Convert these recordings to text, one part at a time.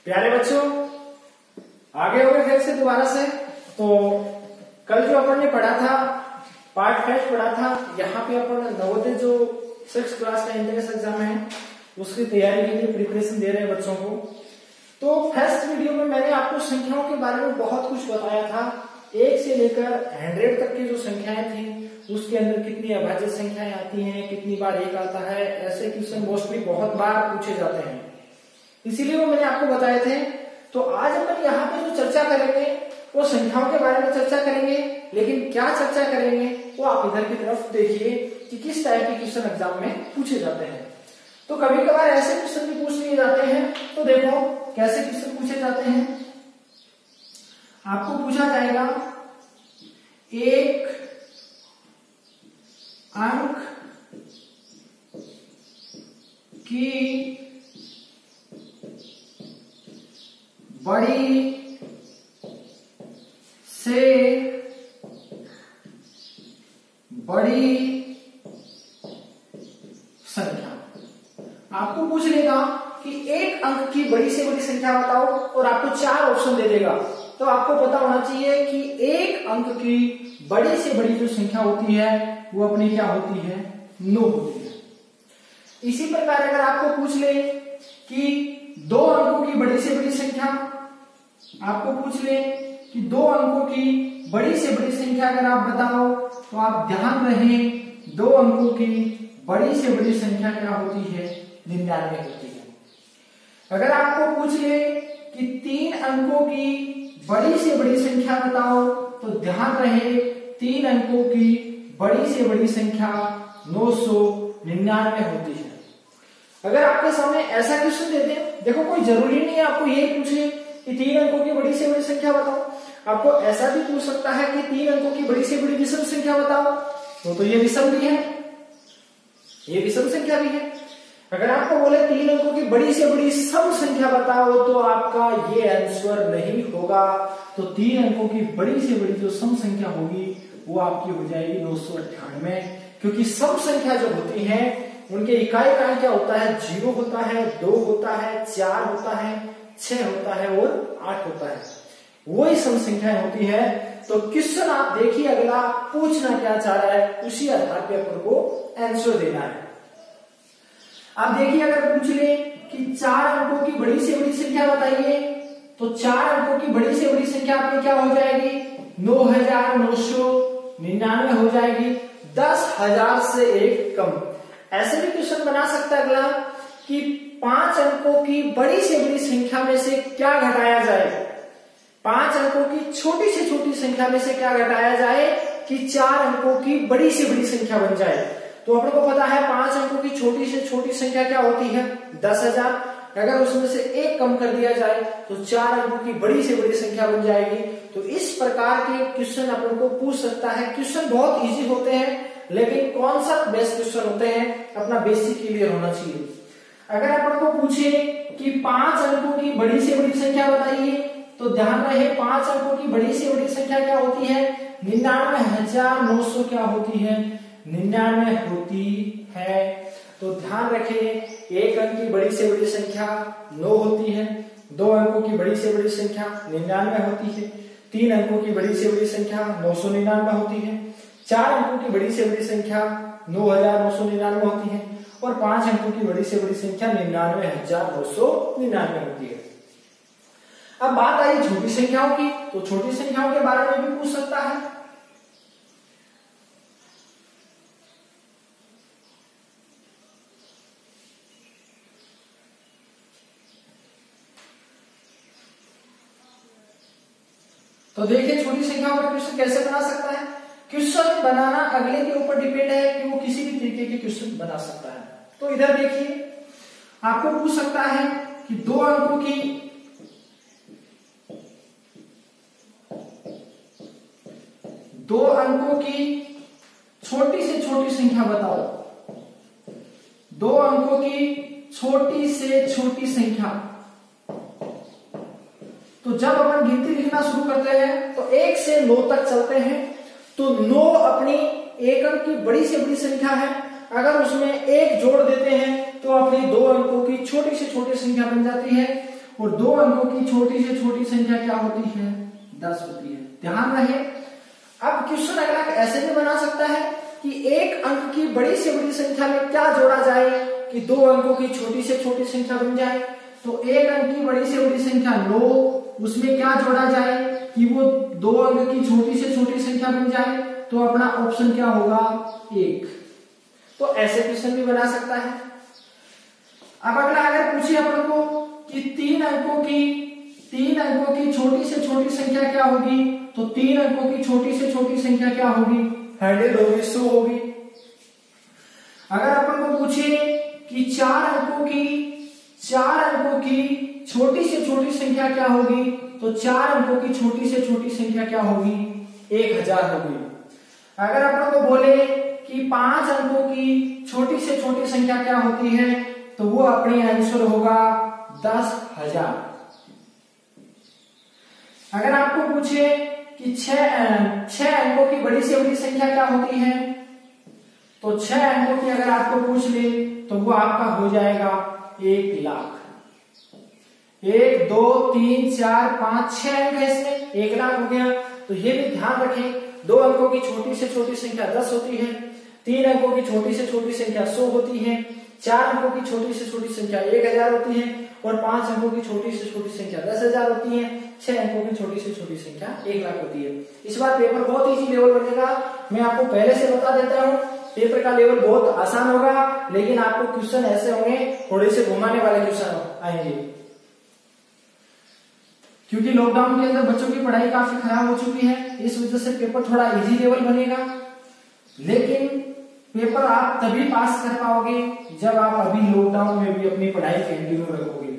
प्यारे बच्चों, आगे हो गए फिर से दोबारा से। तो कल जो अपन ने पढ़ा था, पार्ट फर्स्ट पढ़ा था, यहाँ पे अपन नवोदय जो 6th क्लास का एंट्रेंस एग्जाम है उसकी तैयारी के लिए प्रिपरेशन दे रहे हैं बच्चों को। तो फर्स्ट वीडियो में मैंने आपको संख्याओं के बारे में बहुत कुछ बताया था। 1 से लेकर 100 तक की जो संख्याएं थी उसके अंदर कितनी अभाज्य संख्याएं आती हैं, कितनी बार 1 आता है, ऐसे क्वेश्चन मोस्टली बहुत बार पूछे जाते हैं, इसीलिए वो मैंने आपको बताए थे। तो आज अपन यहाँ पे जो चर्चा करेंगे वो संख्याओं के बारे में चर्चा करेंगे, लेकिन क्या चर्चा करेंगे वो आप इधर की तरफ देखिए कि किस टाइप के क्वेश्चन एग्जाम में पूछे जाते हैं। तो कभी कभार ऐसे क्वेश्चन भी पूछ लिए जाते हैं। तो देखो कैसे क्वेश्चन पूछे जाते हैं। आपको पूछा जाएगा एक अंक की बड़ी से बड़ी संख्या। आपको पूछ लेगा कि एक अंक की बड़ी से बड़ी संख्या बताओ और आपको 4 ऑप्शन दे देगा। तो आपको पता होना चाहिए कि एक अंक की बड़ी से बड़ी जो संख्या होती है वो अपनी क्या होती है, 9 होती है। इसी प्रकार अगर आपको पूछ ले कि 2 अंकों की बड़ी से बड़ी संख्या, आपको पूछ ले कि 2 अंकों की बड़ी से बड़ी संख्या अगर आप बताओ तो आप ध्यान रहे 2 अंकों की बड़ी से बड़ी संख्या क्या होती है, 99 होती है। अगर आपको पूछ ले कि 3 अंकों की बड़ी से बड़ी संख्या बताओ तो ध्यान रहे 3 अंकों की बड़ी से बड़ी संख्या 999 होती है। अगर आपके सामने ऐसा क्वेश्चन दे दे, देखो कोई जरूरी नहीं है आपको ये पूछे कि 3 अंकों की बड़ी से बड़ी संख्या बताओ, आपको ऐसा भी पूछ सकता है कि 3 अंकों की बड़ी से बड़ी विषम संख्या बताओ, तो ये विषम भी है, ये विषम संख्या भी है। अगर आपको बोले 3 अंकों की बड़ी से बड़ी सम संख्या बताओ तो आपका ये आंसर नहीं होगा। तो 3 अंकों की बड़ी से बड़ी जो सम संख्या होगी वो आपकी हो जाएगी 998, क्योंकि सम संख्या जो होती है उनके इकाई काय क्या होता है, 0 होता है, 2 होता है, 4 होता है, 6 होता है और 8 होता है, वही सम संख्याएं होती है। तो क्वेश्चन आप देखिए अगला पूछना क्या चाह रहा है, उसी आधार पर अपन को आंसर देना है। आप देखिए अगर पूछ ले कि 4 अंकों की बड़ी से बड़ी संख्या बताइए तो 4 अंकों की बड़ी से बड़ी संख्या आपकी क्या हो जाएगी, 9999 हो जाएगी, 10,000 से एक कम। ऐसे भी क्वेश्चन बना सकता है अगला कि 5 अंकों की बड़ी से बड़ी संख्या में से क्या घटाया जाए, 5 अंकों की छोटी से छोटी संख्या में से क्या घटाया जाए कि 4 अंकों की बड़ी से बड़ी संख्या बन जाए। तो अपन को पता है 5 अंकों की छोटी से छोटी संख्या क्या होती है, 10,000। अगर उसमें से एक कम कर दिया जाए तो 4 अंकों की बड़ी से बड़ी संख्या बन जाएगी। तो इस प्रकार के क्वेश्चन अपन को पूछ सकता है। क्वेश्चन बहुत इजी होते हैं, लेकिन कॉन्सेप्ट बेस्ड क्वेश्चन होते हैं, अपना बेसिक क्लियर होना चाहिए। अगर अपन को पूछे कि 5 अंकों की बड़ी से बड़ी संख्या बताइए तो ध्यान रहे 5 अंकों की बड़ी से बड़ी संख्या क्या होती है, 99,900 क्या होती है, 99 होती है। तो ध्यान रखें 1 अंक की बड़ी से बड़ी संख्या 9 होती है, 2 अंकों की बड़ी से बड़ी संख्या 99 होती है, 3 अंकों की बड़ी से बड़ी संख्या 999 होती है, 4 अंकों की बड़ी से बड़ी संख्या 9,999 होती है और 5 अंकों की बड़ी से बड़ी संख्या 99,999 होती है। अब बात आई छोटी संख्याओं की, तो छोटी संख्याओं के बारे में भी पूछ सकता है। तो देखिए छोटी संख्याओं का क्वेश्चन कैसे बना सकता है। क्वेश्चन बनाना अगले के ऊपर डिपेंड है कि वो किसी भी तरीके के क्वेश्चन बना सकता है। तो इधर देखिए आपको पूछ सकता है कि 2 अंकों की छोटी से छोटी संख्या बताओ, 2 अंकों की छोटी से छोटी संख्या। तो जब अपन गिनती लिखना शुरू करते हैं तो 1 से 9 तक चलते हैं। तो 9 अपनी 1 अंक की बड़ी से बड़ी संख्या है, अगर उसमें 1 जोड़ देते हैं तो अपनी 2 अंकों की छोटी से छोटी संख्या बन जाती है। और 2 अंकों की छोटी से छोटी संख्या क्या होती है? 10 होती है। ध्यान रहे। अब क्वेश्चन अगला ऐसे भी बना सकता है कि एक अंक की बड़ी से बड़ी संख्या में क्या जोड़ा जाए कि 2 अंकों की छोटी से छोटी संख्या बन जाए। तो एक अंक की बड़ी से बड़ी संख्या 9, उसमें क्या जोड़ा जाए कि वो 2 अंक की छोटी से छोटी संख्या बन जाए। तो अपना ऑप्शन क्या होगा? 1। तो ऐसे क्वेश्चन भी बना सकता है। अब अगला अगर पूछिए अपन को कि 3 अंकों की छोटी से छोटी संख्या क्या होगी, तो 3 अंकों की छोटी से छोटी संख्या क्या होगी? 100 होगी, 100 होगी। अगर अपन को पूछे कि 4 अंकों की छोटी से छोटी संख्या क्या होगी, तो 4 अंकों की छोटी से छोटी संख्या क्या होगी? 1000 होगी। अगर अपन को बोले कि 5 अंकों की छोटी से छोटी संख्या क्या होती है, तो वो अपनी आंसर होगा 10,000। अगर आपको पूछे कि 6 अंकों की बड़ी से बड़ी संख्या क्या होती है, तो 6 अंकों की अगर आपको पूछ ले तो वो आपका हो जाएगा 1 लाख। 1 2 3 4 5 6 अंक है इसमें, 1 लाख हो गया। तो ये भी ध्यान रखें, 2 अंकों की छोटी से छोटी संख्या 10 होती है, 3 अंकों की छोटी से छोटी संख्या 100 होती है, 4 अंकों की छोटी से छोटी संख्या 1000 होती है और 5 अंकों की छोटी से छोटी संख्या 10,000 होती है। 6 अंकों की छोटी से छोटी संख्या 1 लाख होती है। इस बार पेपर बहुत इजी लेवल बनेगा, मैं आपको पहले से बता देता हूँ। पेपर का लेवल बहुत आसान होगा, लेकिन आपको क्वेश्चन ऐसे होंगे, थोड़े से घुमाने वाले क्वेश्चन आएंगे, क्योंकि लॉकडाउन के अंदर बच्चों की पढ़ाई काफी खराब हो चुकी है। इस वजह से पेपर थोड़ा इजी लेवल बनेगा, लेकिन पेपर आप तभी पास कर पाओगे जब आप अभी लॉकडाउन में भी अपनी पढ़ाई कंटिन्यू रखोगे।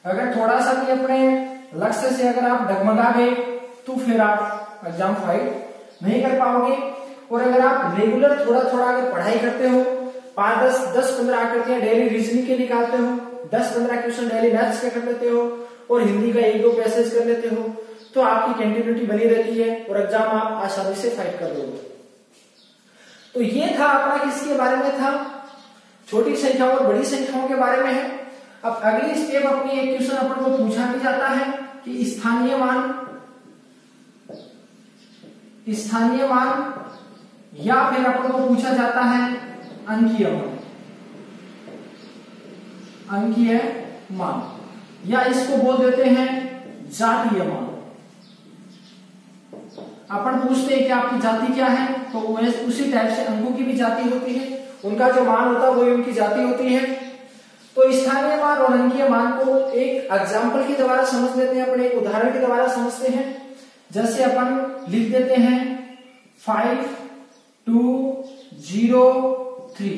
अगर थोड़ा सा भी अपने लक्ष्य से अगर आप डगमगा गए तो फिर आप एग्जाम फाइट नहीं कर पाओगे। और अगर आप रेगुलर थोड़ा थोड़ा अगर पढ़ाई करते हो, 10-15 आकृतियां डेली रीजनिंग के निकालते हो, 10-15 क्वेश्चन डेली मैथ्स के कर लेते हो और हिंदी का 1-2 पैसेज कर लेते हो, तो आपकी कंटिन्यूटी बनी रहती है और एग्जाम आप आसानी से फाइट कर लोगे। तो ये था अपना किसके बारे में था? छोटी संख्याओं और बड़ी संख्याओं के बारे में है। अब अगली स्टेप अपनी एक क्वेश्चन अपन को पूछा भी जाता है कि स्थानीय मान या फिर अपन को पूछा जाता है अंकीय मान या इसको बोल देते हैं जातीय मान। अपन पूछते हैं कि आपकी जाति क्या है, तो उसी टाइप से अंकों की भी जाति होती है, उनका जो मान होता है वो उनकी जाति होती है। तो स्थानीय मान और अंकीय मान को एक एग्जाम्पल के द्वारा समझ लेते हैं, अपने एक उदाहरण के द्वारा समझते हैं। जैसे अपन लिख देते हैं 5 2 0 3।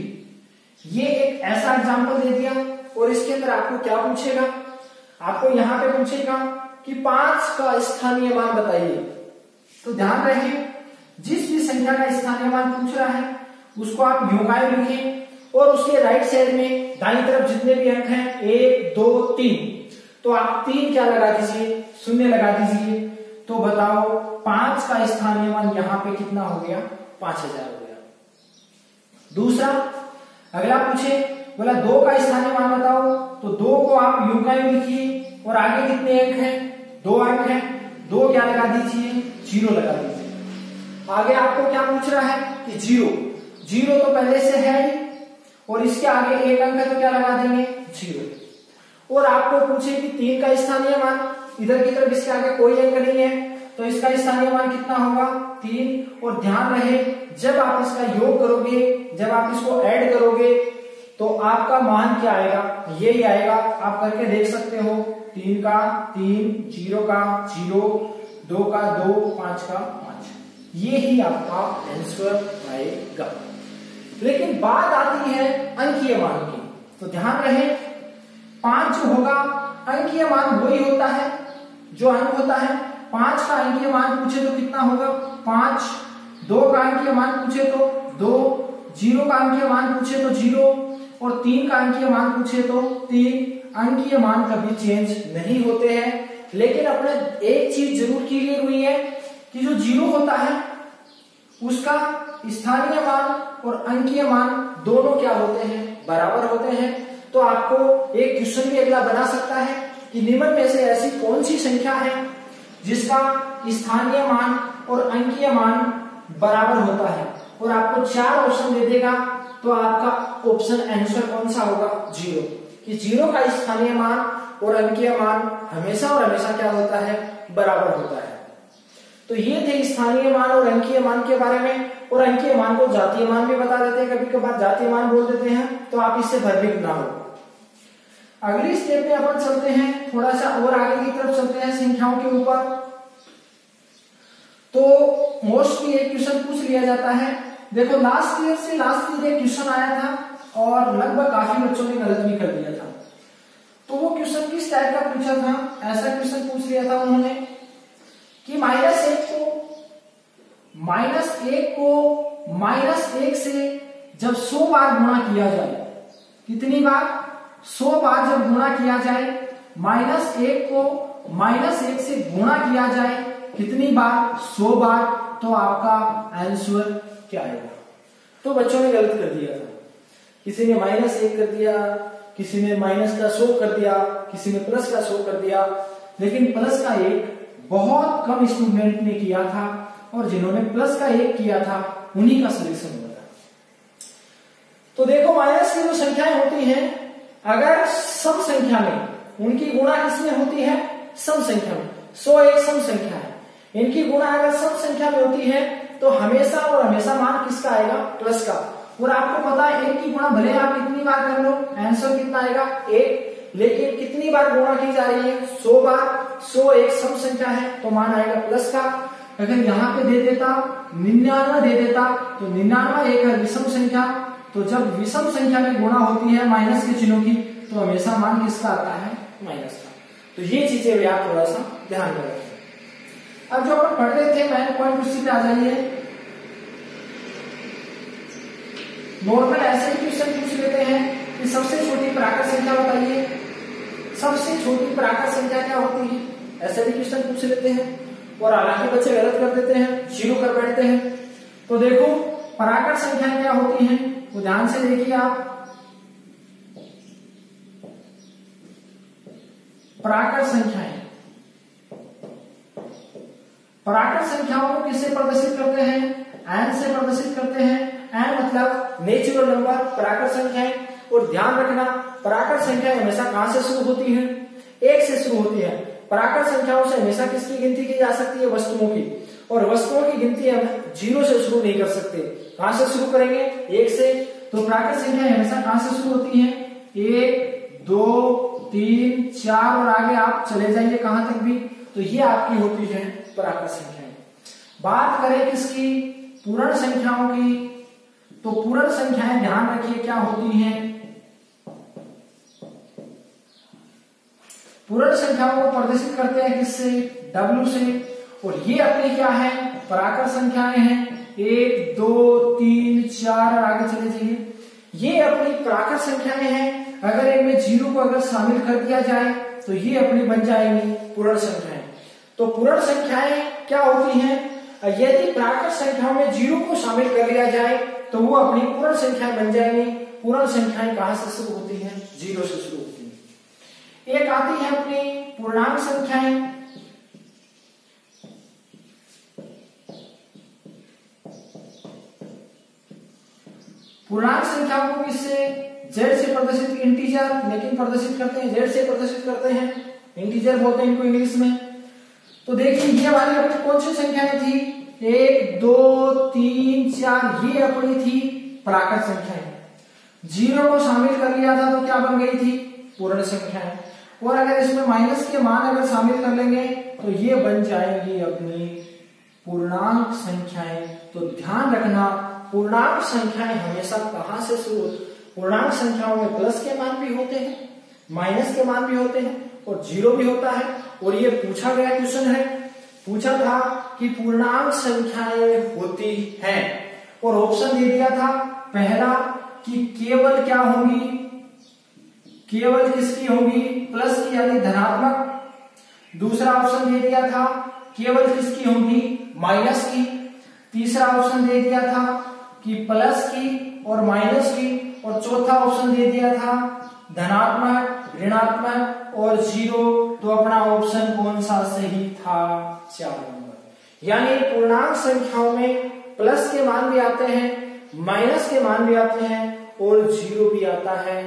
ये एक ऐसा एग्जाम्पल दे दिया और इसके अंदर आपको क्या पूछेगा? आपको यहाँ पे पूछेगा कि 5 का स्थानीय मान बताइए। तो ध्यान रहे, जिस भी संख्या का स्थानीय मान पूछ रहा है उसको आप योगाय लिखें और उसके राइट साइड में दाईं तरफ जितने भी अंक हैं 1 2 3, तो आप 3 क्या लगा दीजिए? 0 लगा दीजिए। तो बताओ 5 का स्थानीय मान यहाँ पे कितना हो गया? 5000 हो गया। दूसरा अगला पूछे, बोला 2 का स्थानीय मान बताओ, तो 2 को आप योगाय लिखिए और आगे कितने अंक हैं? 2 अंक हैं, 2 क्या लगा दीजिए? 0 लगा दीजिए। आगे आपको क्या पूछ रहा है कि 0 तो पहले से है ही और इसके आगे 1 अंक है तो क्या लगा देंगे? 0। और आपको पूछे कि 3 का स्थानीय मान, इधर की तरफ इसके आगे कोई अंक नहीं है तो इसका स्थानीय मान कितना होगा? 3। और ध्यान रहे, जब आप इसका योग करोगे, जब आप इसको ऐड करोगे तो आपका मान क्या आएगा? यही आएगा। आप करके देख सकते हो, 3 का 3, 0 का 0, 2 का 2, 5 का 5। ये ही आपका आंसर आएगा। लेकिन बात आती है अंकीय मान की, तो ध्यान रहे 5 जो होगा अंकीय मान वही होता है जो अंक होता है। 5 का अंकीय मान पूछे तो कितना होगा? 5। 2 का अंकीय मान पूछे तो 2, 0 का अंकीय मान पूछे तो 0 और 3 का अंकीय मान पूछे तो 3। अंकीय मान कभी चेंज नहीं होते हैं, लेकिन अपने एक चीज जरूर क्लियर हुई है कि जो 0 होता है उसका स्थानीय मान और अंकीय मान दोनों क्या होते हैं? बराबर होते हैं। तो आपको एक क्वेश्चन भी अगला बना सकता है कि निम्न में से ऐसी कौन सी संख्या है जिसका स्थानीय मान और अंकीय मान बराबर होता है, और आपको 4 ऑप्शन दे देगा, तो आपका ऑप्शन आंसर कौन सा होगा? 0, कि 0 का स्थानीय मान और अंकीय मान हमेशा और हमेशा क्या होता है? बराबर होता है। तो ये थे स्थानीय मान और अंकीय मान के बारे में, और अंकीय मान को जातीय मान भी बता देते हैं, कभी कभार जातीय मान बोल देते हैं, तो आप इससे भयभीत ना हो। अगली स्टेप में अपन चलते हैं, थोड़ा सा और आगे की तरफ चलते हैं संख्याओं के ऊपर। तो मोस्टली एक क्वेश्चन पूछ लिया जाता है, देखो लास्ट ईयर एक क्वेश्चन आया था और लगभग काफी बच्चों ने गलत भी कर दिया था। तो वो क्वेश्चन किस टाइप का पूछा था? ऐसा क्वेश्चन पूछ लिया था उन्होंने कि -1 को -1 से जब 100 बार गुणा किया जाए, कितनी बार? 100 बार जब गुणा किया जाए, -1 को -1 से गुणा किया जाए कितनी बार? 100 बार, तो आपका आंसर क्या आएगा? तो बच्चों ने गलत कर दिया था, किसी ने -1 कर दिया, किसी ने -100 कर दिया, किसी ने +100 कर दिया, लेकिन +1 बहुत कम स्टूडेंट ने किया था, और जिन्होंने +1 किया था उन्हीं का सिलेक्शन हुआ था। तो देखो माइनस की जो संख्याएं होती हैं, अगर सम संख्या में उनकी गुणा किसमें होती है? सम संख्या में। 100 एक सम संख्या है, इनकी गुणा अगर सम संख्या में होती है तो हमेशा और हमेशा मान किसका आएगा? प्लस का। और आपको पता है 1 की गुणा भले आप कितनी बार कर लो, आंसर कितना आएगा? 1, लेकिन कितनी बार गुणा की जा रही है? 100 बार। 100 एक सम संख्या है, तो मान आएगा प्लस का। अगर यहाँ पे दे देता 99 दे देता, तो 99 एक है विषम संख्या, तो जब विषम संख्या में गुणा होती है माइनस के चिन्हों की, तो हमेशा मान किसका आता है? माइनस का। तो ये चीजें भी आप थोड़ा सा ध्यान में रखें। अब जो अपन पढ़ रहे थे मेन पॉइंट, उसी पे आ जाइए। नॉर्मल ऐसे ही क्वेश्चन पूछ लेते हैं कि सबसे छोटी प्राकृत संख्या बताइए, सबसे छोटी प्राकृत संख्या क्या होती है? ऐसे भी क्वेश्चन पूछ लेते हैं, और हालांकि बच्चे गलत कर देते हैं, 0 कर बैठते हैं। तो देखो प्राकृत संख्याएं क्या होती हैं, तो ध्यान से देखिए आप। प्राकृत संख्याएं, प्राकृत संख्याओं को किससे प्रदर्शित करते हैं? n से प्रदर्शित करते हैं। n मतलब नेचुरल नंबर, प्राकृत संख्याएं। और ध्यान रखना, प्राकृत संख्याएं हमेशा कहां से शुरू होती हैं? 1 से शुरू होती है। प्राकृत संख्याओं से हमेशा किसकी गिनती की जा सकती है? वस्तुओं की। और वस्तुओं की गिनती हम 0 से शुरू नहीं कर सकते। कहां से शुरू करेंगे? 1 से। तो प्राकृत संख्याएं हमेशा कहां से शुरू होती हैं? 1, 2, 3, 4 और आगे आप चले जाइए कहां तक भी, तो ये आपकी होती है प्राकृत संख्याएं। बात करें किसकी? पूर्ण संख्याओं की। तो पूर्ण संख्याएं ध्यान रखिए क्या होती हैं? पूर्ण संख्याओं को प्रदर्शित करते हैं किससे? W से। और ये अपनी क्या है? प्राकृत संख्याएं हैं। 1, 2, 3, 4 और आगे चले जाइए, ये अपनी प्राकृत संख्याएं हैं। अगर इनमें 0 को अगर शामिल कर दिया जाए तो ये अपनी बन जाएंगी पूर्ण संख्याएं। तो पूर्ण संख्याएं क्या होती हैं? यदि प्राकृत संख्याओं में 0 को शामिल कर लिया जाए तो वो अपनी पूर्ण संख्याएं बन जाएंगी। पूर्ण संख्याएं कहां से शुरू होती हैं? 0 से शुरू होती हैं। एक आती है अपनी पूर्णांक संख्याएं। पूर्णांक संख्याओं को किससे? z से प्रदर्शित, इंटीजर, लेकिन प्रदर्शित करते हैं z से प्रदर्शित करते हैं, इंटीजर बोलते हैं इनको इंग्लिश में। तो देखिए ये वाली अपनी कौन सी संख्याएं थी? 1, 2, 3, 4, ये अपनी थी प्राकृत संख्याएं। 0 को शामिल कर लिया था तो क्या बन गई थी? पूर्ण संख्याएं। और अगर इसमें माइनस के मान अगर शामिल कर लेंगे तो ये बन जाएंगी अपनी पूर्णांक संख्याएं। तो ध्यान रखना, पूर्णांक संख्याएं हमेशा कहां से शुरू होती? पूर्णांक संख्याओं में प्लस के मान भी होते हैं, माइनस के मान भी होते हैं, और 0 भी होता है। और ये पूछा गया क्वेश्चन है, पूछा था कि पूर्णांक संख्याएं होती हैं, और ऑप्शन दे दिया था पहला कि केवल क्या होगी? केवल किसकी होगी? प्लस की, यानी धनात्मक। दूसरा ऑप्शन दे दिया था केवल किसकी होगी? माइनस की। तीसरा ऑप्शन दे दिया था कि प्लस की और माइनस की। और चौथा ऑप्शन दे दिया था धनात्मक, ऋणात्मक और 0, तो अपना ऑप्शन कौन सा सही था? 4 नंबर। यानी पूर्णांक संख्याओं में प्लस के मान भी आते हैं, माइनस के मान भी आते हैं और 0 भी आता है।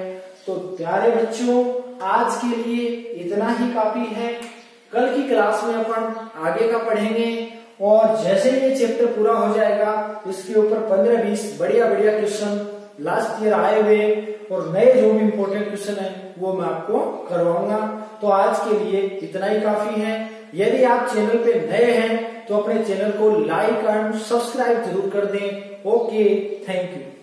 तो प्यारे बच्चों, आज के लिए इतना ही काफी है। कल की क्लास में अपन आगे का पढ़ेंगे और जैसे ही ये चैप्टर पूरा हो जाएगा इसके ऊपर 15-20 बढ़िया बढ़िया क्वेश्चन लास्ट ईयर आए हुए और नए जो भी इंपॉर्टेंट क्वेश्चन है वो मैं आपको करवाऊंगा। तो आज के लिए इतना ही काफी है। यदि आप चैनल पे नए हैं तो अपने चैनल को लाइक एंड सब्सक्राइब जरूर कर दें। Okay, thank you.